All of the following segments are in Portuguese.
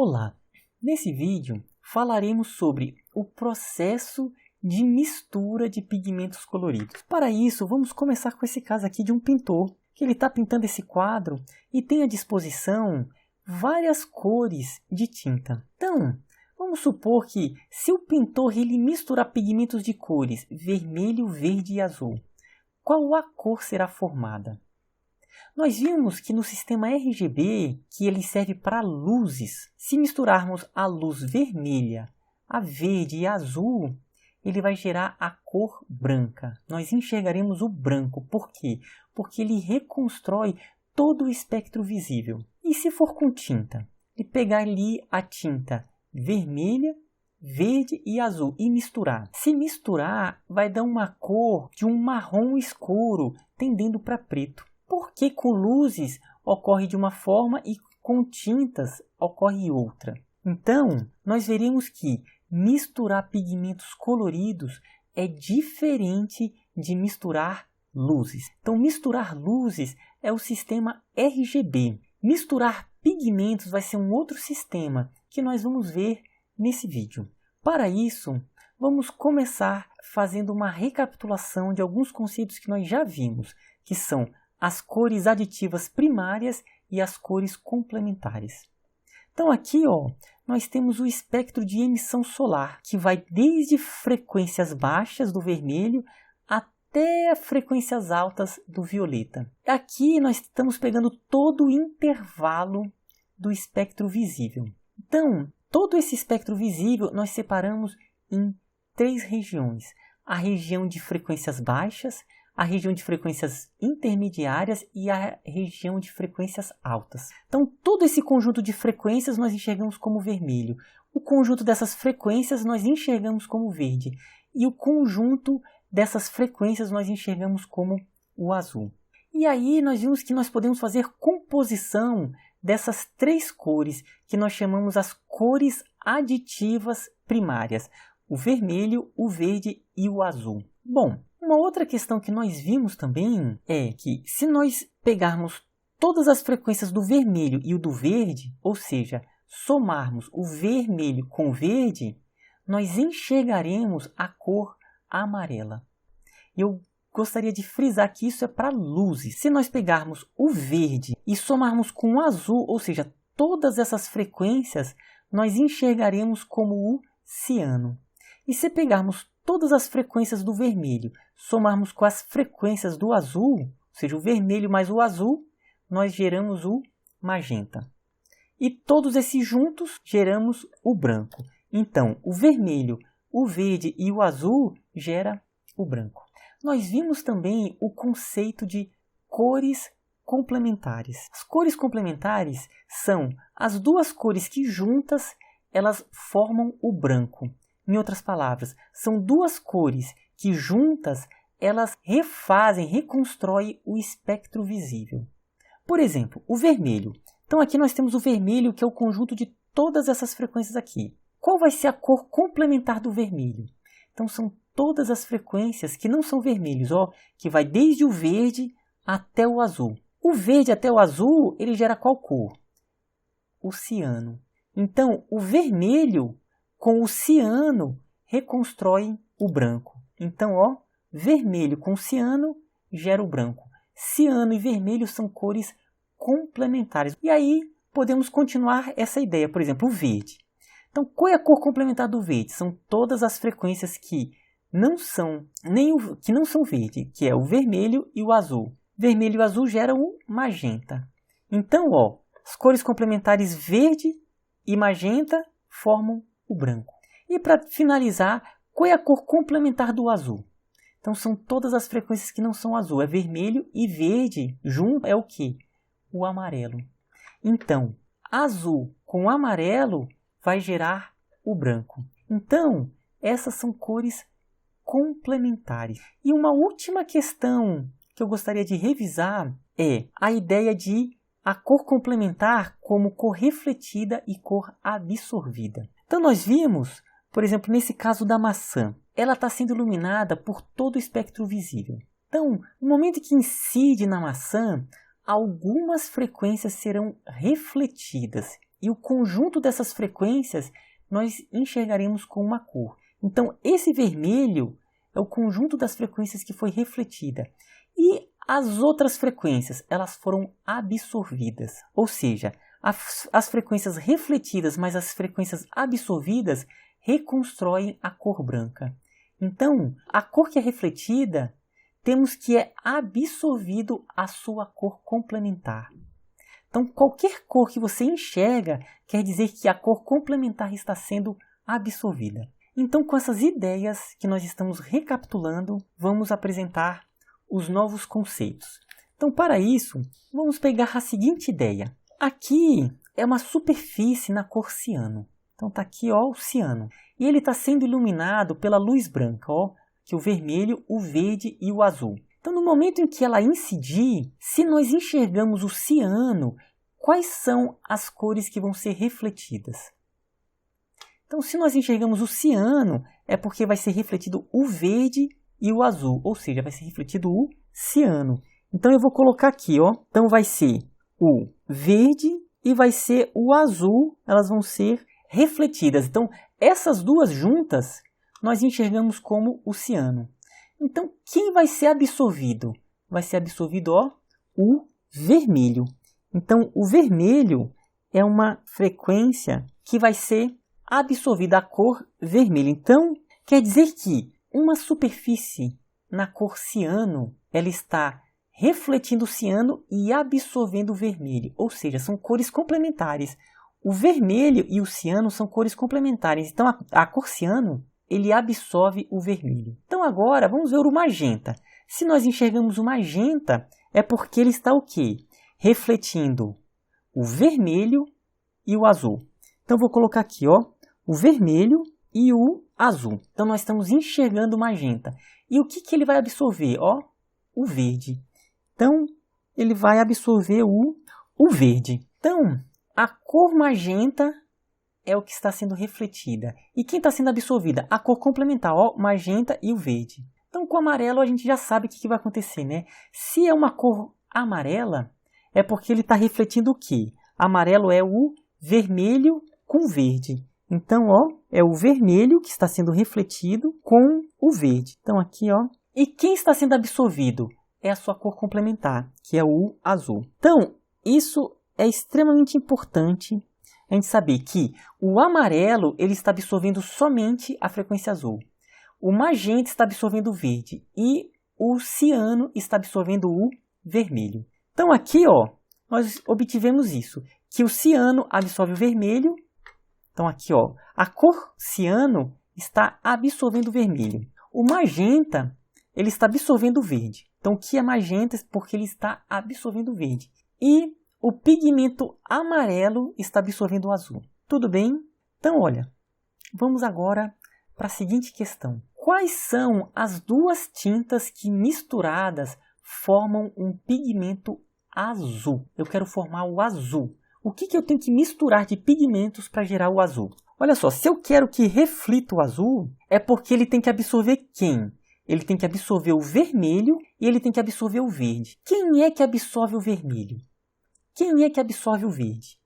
Olá! Nesse vídeo falaremos sobre o processo de mistura de pigmentos coloridos. Para isso, vamos começar com esse caso aqui de um pintor, que ele está pintando esse quadro e tem à disposição várias cores de tinta. Então, vamos supor que se o pintor ele misturar pigmentos de cores vermelho, verde e azul, qual a cor será formada? Nós vimos que no sistema RGB, que ele serve para luzes, se misturarmos a luz vermelha, a verde e a azul, ele vai gerar a cor branca. Nós enxergaremos o branco. Por quê? Porque ele reconstrói todo o espectro visível. E se for com tinta? Ele pegar ali a tinta vermelha, verde e azul e misturar. Se misturar, vai dar uma cor de um marrom escuro, tendendo para preto. Porque com luzes ocorre de uma forma e com tintas ocorre outra. Então, nós veremos que misturar pigmentos coloridos é diferente de misturar luzes. Então, misturar luzes é o sistema RGB. Misturar pigmentos vai ser um outro sistema que nós vamos ver nesse vídeo. Para isso, vamos começar fazendo uma recapitulação de alguns conceitos que nós já vimos, que são as cores aditivas primárias e as cores complementares. Então aqui nós temos o espectro de emissão solar, que vai desde frequências baixas do vermelho até frequências altas do violeta. Aqui nós estamos pegando todo o intervalo do espectro visível. Então, todo esse espectro visível nós separamos em 3 regiões. A região de frequências baixas, a região de frequências intermediárias e a região de frequências altas. Então, todo esse conjunto de frequências nós enxergamos como vermelho. O conjunto dessas frequências nós enxergamos como verde. E o conjunto dessas frequências nós enxergamos como o azul. E aí nós vimos que nós podemos fazer composição dessas 3 cores, que nós chamamos as cores aditivas primárias. O vermelho, o verde e o azul. Bom, uma outra questão que nós vimos também é que se nós pegarmos todas as frequências do vermelho e o do verde, ou seja, somarmos o vermelho com o verde, nós enxergaremos a cor amarela. Eu gostaria de frisar que isso é para luzes. Se nós pegarmos o verde e somarmos com o azul, ou seja, todas essas frequências, nós enxergaremos como o ciano. E se pegarmos todas as frequências do vermelho, somarmos com as frequências do azul, ou seja, o vermelho mais o azul, nós geramos o magenta. E todos esses juntos geramos o branco. Então, o vermelho, o verde e o azul gera o branco. Nós vimos também o conceito de cores complementares. As cores complementares são as 2 cores que juntas elas formam o branco. Em outras palavras, são 2 cores que juntas elas reconstroem o espectro visível. Por exemplo, o vermelho. Então aqui nós temos o vermelho, que é o conjunto de todas essas frequências aqui. Qual vai ser a cor complementar do vermelho? Então são todas as frequências que não são vermelhos, que vai desde o verde até o azul. O verde até o azul, ele gera qual cor? O ciano. Então o vermelho com o ciano reconstrói o branco. Então, vermelho com ciano gera o branco. Ciano e vermelho são cores complementares. E aí podemos continuar essa ideia. Por exemplo, o verde. Então, qual é a cor complementar do verde? São todas as frequências que não são verde, que é o vermelho e o azul. Vermelho e azul geram o magenta. Então, as cores complementares verde e magenta formam o branco. E para finalizar, qual é a cor complementar do azul? Então são todas as frequências que não são azul. É vermelho e verde junto é o quê? O amarelo. Então, azul com amarelo vai gerar o branco. Então, essas são cores complementares. E uma última questão que eu gostaria de revisar é a ideia de a cor complementar como cor refletida e cor absorvida. Então nós vimos, por exemplo, nesse caso da maçã, ela está sendo iluminada por todo o espectro visível. Então, no momento que incide na maçã, algumas frequências serão refletidas e o conjunto dessas frequências nós enxergaremos com uma cor. Então, esse vermelho é o conjunto das frequências que foi refletida. E as outras frequências, elas foram absorvidas. Ou seja, as frequências refletidas mais as frequências absorvidas reconstroem a cor branca. Então, a cor que é refletida, temos que é absorvido a sua cor complementar. Então, qualquer cor que você enxerga quer dizer que a cor complementar está sendo absorvida. Então, com essas ideias que nós estamos recapitulando, vamos apresentar os novos conceitos. Então, para isso, vamos pegar a seguinte ideia. Aqui é uma superfície na cor ciano. Então, está aqui ó, o ciano. E ele está sendo iluminado pela luz branca, ó, que é o vermelho, o verde e o azul. Então, no momento em que ela incidir, se nós enxergamos o ciano, quais são as cores que vão ser refletidas? Então, se nós enxergamos o ciano, é porque vai ser refletido o verde e o azul, ou seja, vai ser refletido o ciano. Então, eu vou colocar aqui, ó. Então, vai ser o verde e vai ser o azul, elas vão ser refletidas. Então, essas duas juntas, nós enxergamos como o ciano. Então, quem vai ser absorvido? Vai ser absorvido, ó, o vermelho. Então, o vermelho é uma frequência que vai ser absorvida, a cor vermelha. Então, quer dizer que uma superfície na cor ciano, ela está refletindo o ciano e absorvendo o vermelho. Ou seja, são cores complementares. O vermelho e o ciano são cores complementares. Então, a cor ciano, ele absorve o vermelho. Então, agora, vamos ver o magenta. Se nós enxergamos o magenta, é porque ele está o quê? Refletindo o vermelho e o azul. Então, vou colocar aqui, ó, o vermelho e o azul. Então, nós estamos enxergando o magenta. E o que ele vai absorver? Ó, o verde. Então, ele vai absorver o verde. Então, a cor magenta é o que está sendo refletida. E quem está sendo absorvida? A cor complementar, ó, magenta e o verde. Então, com o amarelo, a gente já sabe o que vai acontecer, né? Se é uma cor amarela, é porque ele está refletindo o quê? Amarelo é o vermelho com verde. Então, ó, é o vermelho que está sendo refletido com o verde. Então, aqui, ó. E quem está sendo absorvido? É a sua cor complementar, que é o azul. Então, isso é extremamente importante a gente saber que o amarelo ele está absorvendo somente a frequência azul. O magenta está absorvendo o verde e o ciano está absorvendo o vermelho. Então, aqui, ó, nós obtivemos isso, que o ciano absorve o vermelho. Então, aqui, ó, a cor ciano está absorvendo o vermelho. O magenta, ele está absorvendo o verde. Então, o que é magenta? Porque ele está absorvendo o verde. E o pigmento amarelo está absorvendo o azul. Tudo bem? Então, olha, vamos agora para a seguinte questão. Quais são as duas tintas que misturadas formam um pigmento azul? Eu quero formar o azul. O que eu tenho que misturar de pigmentos para gerar o azul? Olha só, se eu quero que reflita o azul, é porque ele tem que absorver quem? Ele tem que absorver o vermelho e ele tem que absorver o verde. Quem é que absorve o vermelho? Quem é que absorve o verde?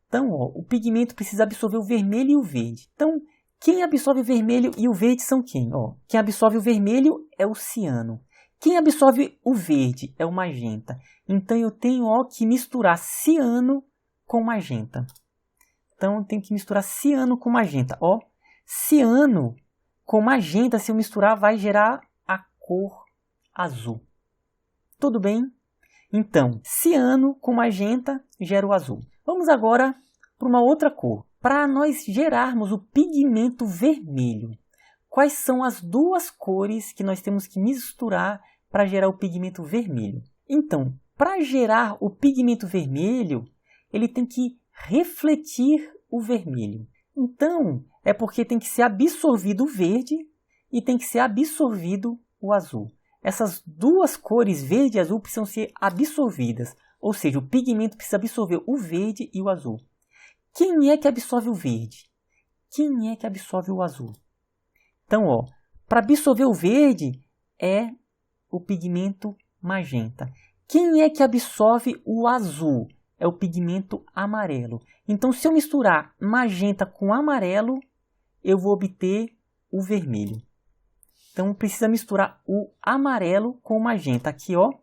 Então, ó, o pigmento precisa absorver o vermelho e o verde. Então, quem absorve o vermelho e o verde são quem? Ó, quem absorve o vermelho é o ciano. Quem absorve o verde é o magenta. Então, eu tenho ó, que misturar ciano com magenta. Então, eu tenho que misturar ciano com magenta. Ó, ciano com magenta, se eu misturar, vai gerar a cor azul. Tudo bem? Então, ciano com magenta gera o azul. Vamos agora para uma outra cor. Para nós gerarmos o pigmento vermelho, quais são as duas cores que nós temos que misturar para gerar o pigmento vermelho? Então, para gerar o pigmento vermelho, ele tem que refletir o vermelho. Então, é porque tem que ser absorvido o verde e tem que ser absorvido o azul. Essas duas cores, verde e azul, precisam ser absorvidas. Ou seja, o pigmento precisa absorver o verde e o azul. Quem é que absorve o verde? Quem é que absorve o azul? Então, ó, para absorver o verde é o pigmento magenta. Quem é que absorve o azul? é o pigmento amarelo. Então, se eu misturar magenta com amarelo, eu vou obter o vermelho. Então, precisa misturar o amarelo com o magenta. Aqui, ó,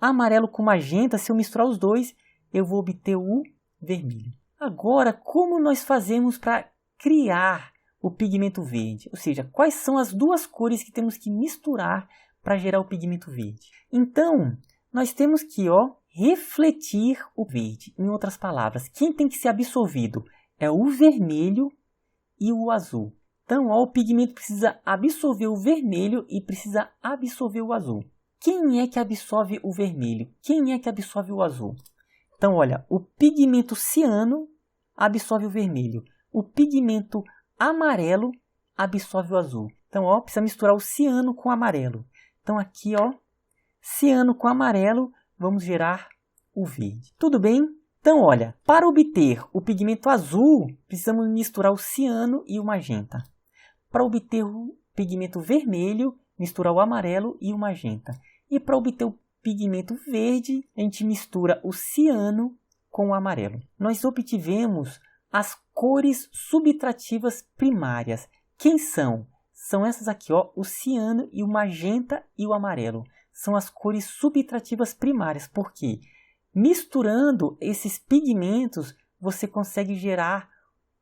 amarelo com magenta, se eu misturar os dois, eu vou obter o vermelho. Agora, como nós fazemos para criar o pigmento verde? Ou seja, quais são as duas cores que temos que misturar para gerar o pigmento verde? Então, nós temos que, ó, refletir o verde. Em outras palavras, quem tem que ser absorvido é o vermelho e o azul. Então, ó, o pigmento precisa absorver o vermelho e precisa absorver o azul. Quem é que absorve o vermelho? Quem é que absorve o azul? Então, olha, o pigmento ciano absorve o vermelho. O pigmento amarelo absorve o azul. Então, ó, precisa misturar o ciano com o amarelo. Então, aqui, ó, ciano com amarelo, vamos gerar o verde. Tudo bem? Então, olha, para obter o pigmento azul, precisamos misturar o ciano e o magenta. Para obter o pigmento vermelho, misturar o amarelo e o magenta. E para obter o pigmento verde, a gente mistura o ciano com o amarelo. Nós obtivemos as cores subtrativas primárias. Quem são? São essas aqui, ó, o ciano e o magenta e o amarelo. São as cores subtrativas primárias. Por quê? Misturando esses pigmentos, você consegue gerar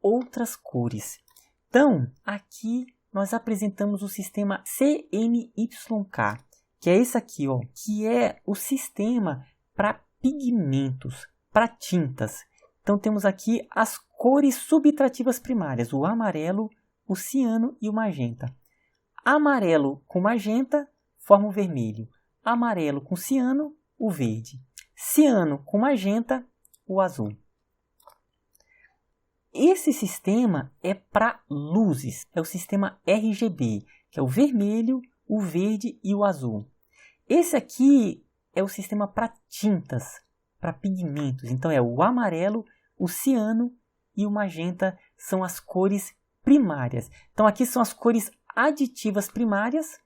outras cores. Então, aqui nós apresentamos o sistema CMYK, que é esse aqui, ó, que é o sistema para pigmentos, para tintas. Então, temos aqui as cores subtrativas primárias, o amarelo, o ciano e o magenta. Amarelo com magenta forma o vermelho. Amarelo com ciano, o verde. Ciano com magenta, o azul. Esse sistema é para luzes, é o sistema RGB, que é o vermelho, o verde e o azul. Esse aqui é o sistema para tintas, para pigmentos. Então é o amarelo, o ciano e o magenta são as cores primárias. Então aqui são as cores aditivas primárias,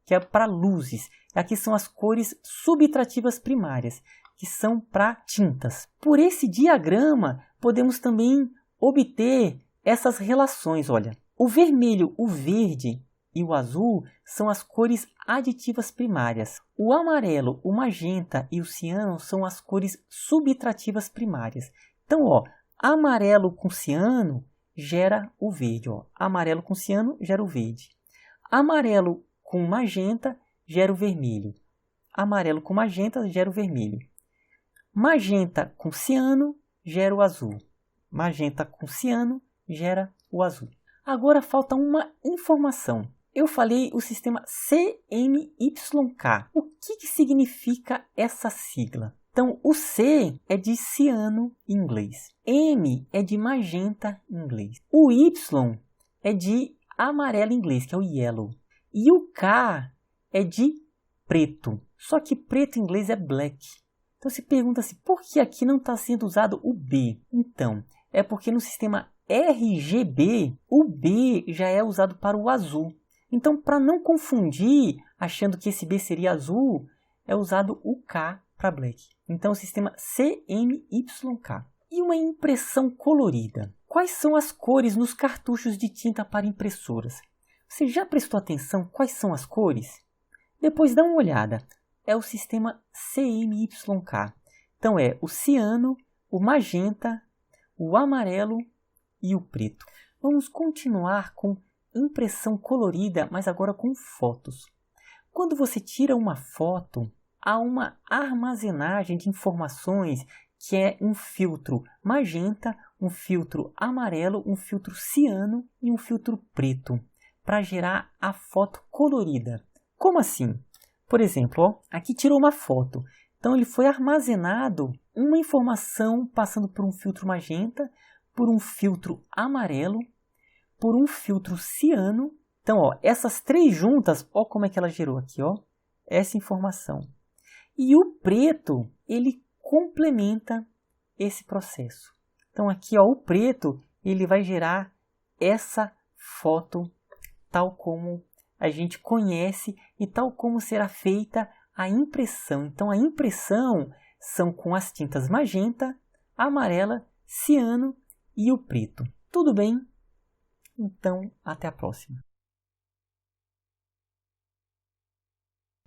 que é para luzes. Aqui são as cores subtrativas primárias, que são para tintas. Por esse diagrama, podemos também obter essas relações. Olha, o vermelho, o verde e o azul são as cores aditivas primárias. O amarelo, o magenta e o ciano são as cores subtrativas primárias. Então, ó, amarelo com ciano gera o verde. Ó. Amarelo com ciano gera o verde. Amarelo com magenta gera o vermelho. Amarelo com magenta gera o vermelho. Magenta com ciano gera o azul. Magenta com ciano gera o azul. Agora falta uma informação. Eu falei o sistema CMYK. O que significa essa sigla? Então, o C é de ciano em inglês. M é de magenta em inglês. O Y é de amarelo em inglês, que é o yellow. E o K é de preto. Só que preto em inglês é black. Então, se pergunta-se por que aqui não está sendo usado o B? Então, é porque no sistema RGB, o B já é usado para o azul. Então, para não confundir, achando que esse B seria azul, é usado o K para black. Então, o sistema CMYK. E uma impressão colorida. Quais são as cores nos cartuchos de tinta para impressoras? Você já prestou atenção quais são as cores? Depois dá uma olhada. É o sistema CMYK. Então, é o ciano, o magenta, o amarelo e o preto. Vamos continuar com impressão colorida, mas agora com fotos. Quando você tira uma foto, há uma armazenagem de informações que é um filtro magenta, um filtro amarelo, um filtro ciano e um filtro preto, para gerar a foto colorida. Como assim? Por exemplo, ó, aqui tirou uma foto. Então, ele foi armazenado uma informação passando por um filtro magenta, por um filtro amarelo, por um filtro ciano. Então, ó, essas três juntas, ó como é que ela gerou aqui, ó, essa informação. E o preto, ele complementa esse processo. Então, aqui, ó, o preto, ele vai gerar essa foto tal como a gente conhece e tal como será feita a impressão. Então, a impressão são com as tintas magenta, a amarela, ciano e o preto. Tudo bem? Então, até a próxima.